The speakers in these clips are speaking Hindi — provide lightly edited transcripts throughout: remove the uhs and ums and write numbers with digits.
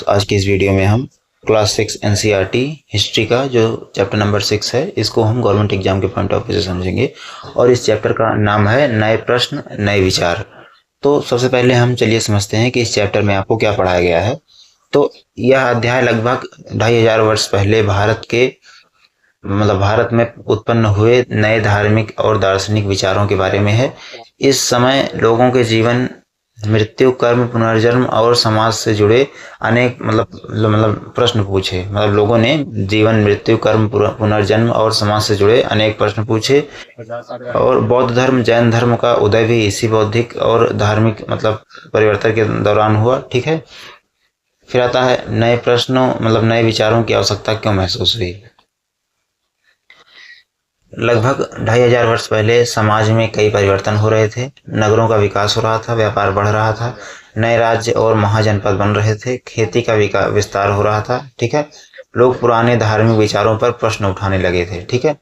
आज की इस वीडियो में हम क्लास 6 एनसीईआरटी हिस्ट्री का जो चैप्टर नंबर 6 है, इसको हम गवर्नमेंट एग्जाम के पॉइंट ऑफ व्यू से समझेंगे। और इस चैप्टर का नाम है नए प्रश्न नए विचार। तो सबसे पहले हम चलिए समझते हैं कि इस चैप्टर में आपको क्या पढ़ाया गया है। तो यह अध्याय लगभग 2500 वर्ष पहले भारत में उत्पन्न हुए नए धार्मिक और दार्शनिक विचारों के बारे में है। इस समय लोगों के जीवन, मृत्यु, कर्म, पुनर्जन्म और समाज से जुड़े अनेक प्रश्न पूछे। लोगों ने जीवन, मृत्यु, कर्म, पुनर्जन्म और समाज से जुड़े अनेक प्रश्न पूछे। और बौद्ध धर्म, जैन धर्म का उदय भी इसी बौद्धिक और धार्मिक परिवर्तन के दौरान हुआ। ठीक है। फिर आता है नए प्रश्नों नए विचारों की आवश्यकता क्यों महसूस हुई। लगभग 2500 वर्ष पहले समाज में कई परिवर्तन हो रहे थे। नगरों का विकास हो रहा था, व्यापार बढ़ रहा था, नए राज्य और महाजनपद बन रहे थे, खेती का विस्तार हो रहा था। ठीक है। लोग पुराने धार्मिक विचारों पर प्रश्न उठाने लगे थे। ठीक है।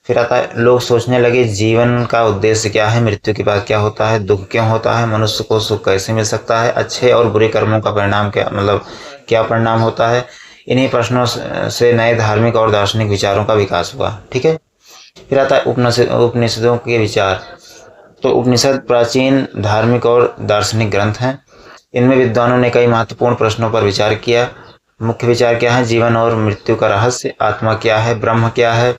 फिर आता है लोग सोचने लगे जीवन का उद्देश्य क्या है, मृत्यु के बाद क्या होता है, दुख क्यों होता है, मनुष्य को सुख कैसे मिल सकता है, अच्छे और बुरे कर्मों का परिणाम क्या परिणाम होता है। इन्हीं प्रश्नों से नए धार्मिक और दार्शनिक विचारों का विकास हुआ। ठीक है। फिर आता है उपनिषदों के विचार। तो उपनिषद प्राचीन धार्मिक और दार्शनिक ग्रंथ हैं। इनमें विद्वानों ने कई महत्वपूर्ण प्रश्नों पर विचार किया। मुख्य विचार क्या है? जीवन और मृत्यु का रहस्य, आत्मा क्या है, ब्रह्म क्या है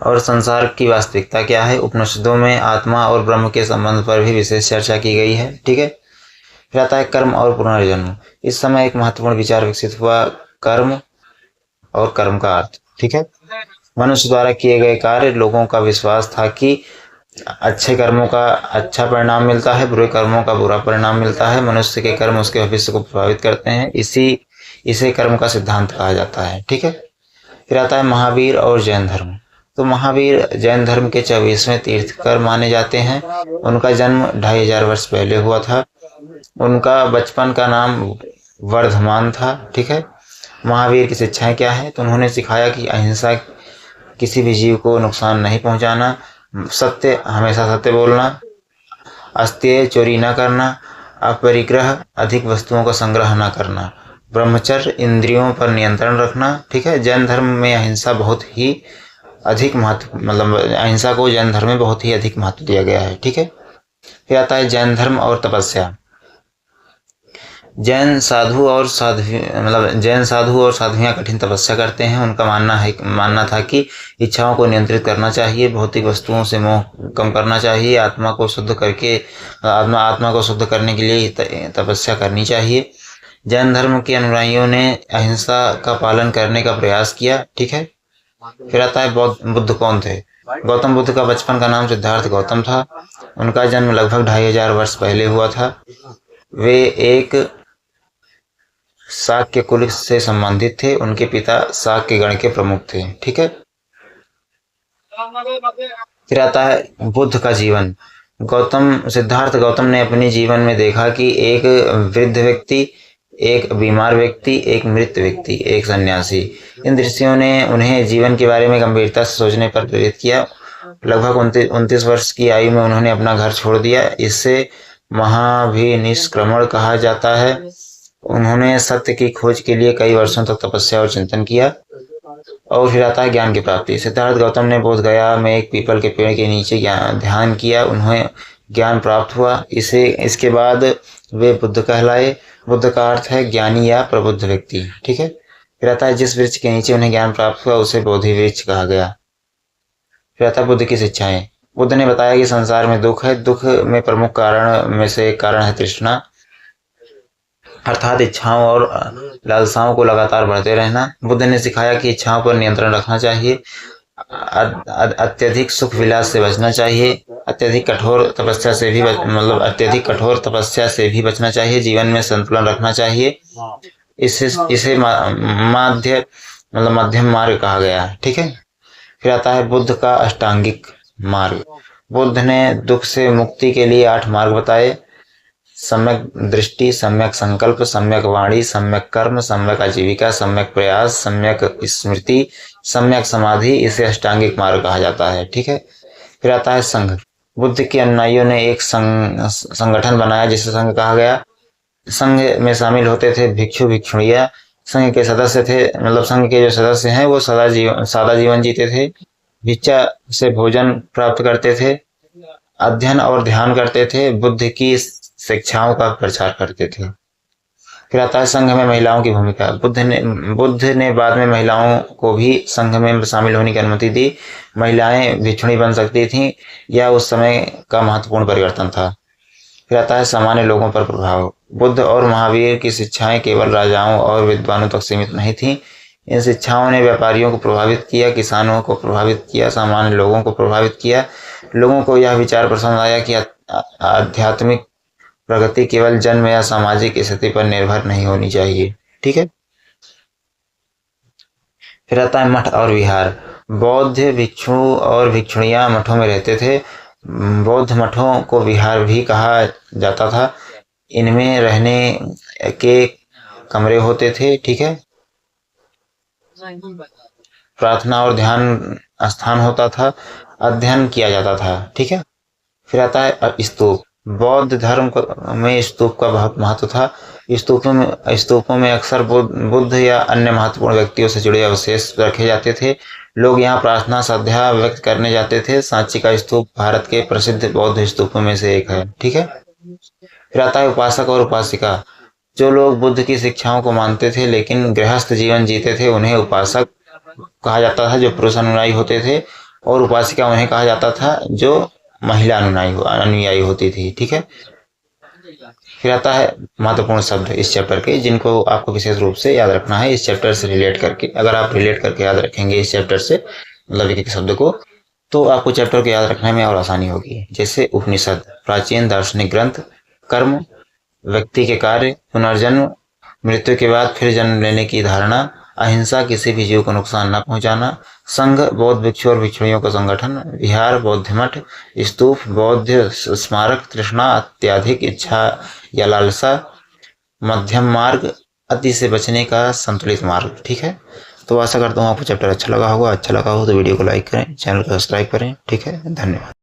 और संसार की वास्तविकता क्या है। उपनिषदों में आत्मा और ब्रह्म के संबंध पर भी विशेष चर्चा की गई है। ठीक है। फिर आता है कर्म और पुनर्जन्म। इस समय एक महत्वपूर्ण विचार विकसित हुआ, कर्म और कर्म का अर्थ। ठीक है। मनुष्य द्वारा किए गए कार्य, लोगों का विश्वास था कि अच्छे कर्मों का अच्छा परिणाम मिलता है, बुरे कर्मों का बुरा परिणाम मिलता है। मनुष्य के कर्म उसके भविष्य को प्रभावित करते हैं। इसे कर्म का सिद्धांत कहा जाता है। ठीक है। फिर आता है महावीर और जैन धर्म। तो महावीर जैन धर्म के 24वें तीर्थंकर माने जाते हैं। उनका जन्म 2500 वर्ष पहले हुआ था। उनका बचपन का नाम वर्धमान था। ठीक है। महावीर की शिक्षाएं क्या है? तो उन्होंने सिखाया कि अहिंसा, किसी भी जीव को नुकसान नहीं पहुंचाना, हमेशा सत्य बोलना, अस्तेय, चोरी न करना, अपरिग्रह, अधिक वस्तुओं का संग्रह न करना, ब्रह्मचर्य, इंद्रियों पर नियंत्रण रखना। ठीक है। जैन धर्म में अहिंसा बहुत ही अधिक महत्व अहिंसा को जैन धर्म में बहुत ही अधिक महत्व दिया गया है। ठीक है। फिर आता है जैन धर्म और तपस्या। जैन साधु और साध्वियां कठिन तपस्या करते हैं। उनका मानना था कि इच्छाओं को नियंत्रित करना चाहिए, भौतिक वस्तुओं से मोह कम करना चाहिए, आत्मा को शुद्ध करने के लिए तपस्या करनी चाहिए। जैन धर्म के अनुयायियों ने अहिंसा का पालन करने का प्रयास किया। ठीक है। फिर आता है बुद्ध कौन थे? गौतम बुद्ध का बचपन का नाम सिद्धार्थ गौतम था। उनका जन्म लगभग 2500 वर्ष पहले हुआ था। वे एक शाक्य कुल से संबंधित थे। उनके पिता शाक्य गण के प्रमुख थे। ठीक है। फिर आता है बुद्ध का जीवन। सिद्धार्थ गौतम ने अपने जीवन में देखा कि एक वृद्ध व्यक्ति, एक बीमार व्यक्ति, एक मृत व्यक्ति, एक सन्यासी। इन दृश्यों ने उन्हें जीवन के बारे में गंभीरता से सोचने पर प्रेरित किया। लगभग 29 वर्ष की आयु में उन्होंने अपना घर छोड़ दिया। इससे महाभिनिष्क्रमण कहा जाता है। उन्होंने सत्य की खोज के लिए कई वर्षों तक तपस्या और चिंतन किया। और फिर आता है ज्ञान की प्राप्ति। सिद्धार्थ गौतम ने बोध गया में एक पीपल के पेड़ के नीचे ध्यान किया। उन्हें ज्ञान प्राप्त हुआ। इसके बाद वे बुद्ध कहलाए। बुद्ध का अर्थ है ज्ञानी या प्रबुद्ध व्यक्ति। ठीक है। फिर आता है जिस वृक्ष के नीचे उन्हें ज्ञान प्राप्त हुआ उसे बोधि वृक्ष कहा गया। फिर आता है बुद्ध की शिक्षाएं। बुद्ध ने बताया कि संसार में दुख है। दुख में प्रमुख कारण में से एक कारण है तृष्णा, अर्थात इच्छाओं और लालसाओं को लगातार बढ़ते रहना। बुद्ध ने सिखाया कि इच्छाओं पर नियंत्रण रखना चाहिए, अत्यधिक सुख विलास से बचना चाहिए, अत्यधिक कठोर तपस्या से भी बचना चाहिए, जीवन में संतुलन रखना चाहिए। इसे मध्यम मार्ग कहा गया है। ठीक है। फिर आता है बुद्ध का अष्टांगिक मार्ग। बुद्ध ने दुख से मुक्ति के लिए 8 मार्ग बताए। सम्यक दृष्टि, सम्यक संकल्प, सम्यक वाणी, सम्यक कर्म, सम्यक आजीविका, सम्यक प्रयास, सम्यक स्मृति, सम्यक समाधि। इसे अष्टांगिक मार्ग कहा जाता है। ठीक है। फिर आता है संघ। बुद्ध के अनुयायियों ने एक संगठन बनाया जिसे संघ कहा गया। संघ में शामिल होते थे भिक्षु भिक्षुणियाँ। संघ के सदस्य थे, मतलब संघ के जो सदस्य हैं वो सादा जीवन जीते थे, भिक्षा से भोजन प्राप्त करते थे, अध्ययन और ध्यान करते थे, बुद्ध की शिक्षाओं का प्रचार करते थे। फिर आता है संघ में महिलाओं की भूमिका। बुद्ध ने बाद में महिलाओं को भी संघ में शामिल होने की अनुमति दी। महिलाएं भिक्षुणी बन सकती थीं, यह उस समय का महत्वपूर्ण परिवर्तन था। फिर आता है सामान्य लोगों पर प्रभाव। बुद्ध और महावीर की शिक्षाएं केवल राजाओं और विद्वानों तक सीमित नहीं थीं। इन शिक्षाओं ने व्यापारियों को प्रभावित किया, किसानों को प्रभावित किया, सामान्य लोगों को प्रभावित किया। लोगों को यह विचार पसंद आया कि आध्यात्मिक प्रगति केवल जन्म या सामाजिक स्थिति पर निर्भर नहीं होनी चाहिए। ठीक है। फिर आता है मठ और विहार। बौद्ध भिक्षु और भिक्षुणियां मठों में रहते थे। बौद्ध मठों को विहार भी कहा जाता था। इनमें रहने के कमरे होते थे। ठीक है। प्रार्थना और ध्यान स्थान होता था, अध्ययन किया जाता था। ठीक है। फिर आता है स्तूप। बौद्ध धर्म में स्तूप का बहुत महत्व था। स्तूपों में अक्सर बुद्ध या अन्य महत्वपूर्ण व्यक्तियों से जुड़े अवशेष रखे जाते थे। लोग यहाँ प्रार्थना श्रद्धा व्यक्त करने जाते थे। सांची का स्तूप भारत के प्रसिद्ध बौद्ध स्तूपों में से एक है। ठीक है। फिर आता है उपासक और उपासिका। जो लोग बुद्ध की शिक्षाओं को मानते थे लेकिन गृहस्थ जीवन जीते थे, उन्हें उपासक कहा जाता था, जो पुरुष अनुयायी होते थे, और उपासिका उन्हें कहा जाता था जो महिला अनुयायी होती थी। ठीक है। फिर आता है महत्वपूर्ण शब्द इस चैप्टर के, जिनको आपको विशेष रूप से याद रखना है इस चैप्टर से रिलेट करके। अगर आप रिलेट करके याद रखेंगे इस चैप्टर से, मतलब एक शब्द को, तो आपको चैप्टर को याद रखने में और आसानी होगी। जैसे उपनिषद, प्राचीन दार्शनिक ग्रंथ। कर्म, व्यक्ति के कार्य। पुनर्जन्म, मृत्यु के बाद फिर जन्म लेने की धारणा। अहिंसा, किसी भी जीव को नुकसान न पहुंचाना। संघ, बौद्ध भिक्षु और भिक्षुणियों का संगठन। विहार, बौद्ध मठ। स्तूप, बौद्ध स्मारक। तृष्णा, अत्यधिक इच्छा या लालसा। मध्यम मार्ग, अति से बचने का संतुलित मार्ग। ठीक है। तो आशा करता हूँ आपको चैप्टर अच्छा लगा होगा। अच्छा लगा हो तो वीडियो को लाइक करें, चैनल को सब्सक्राइब करें। ठीक है। धन्यवाद।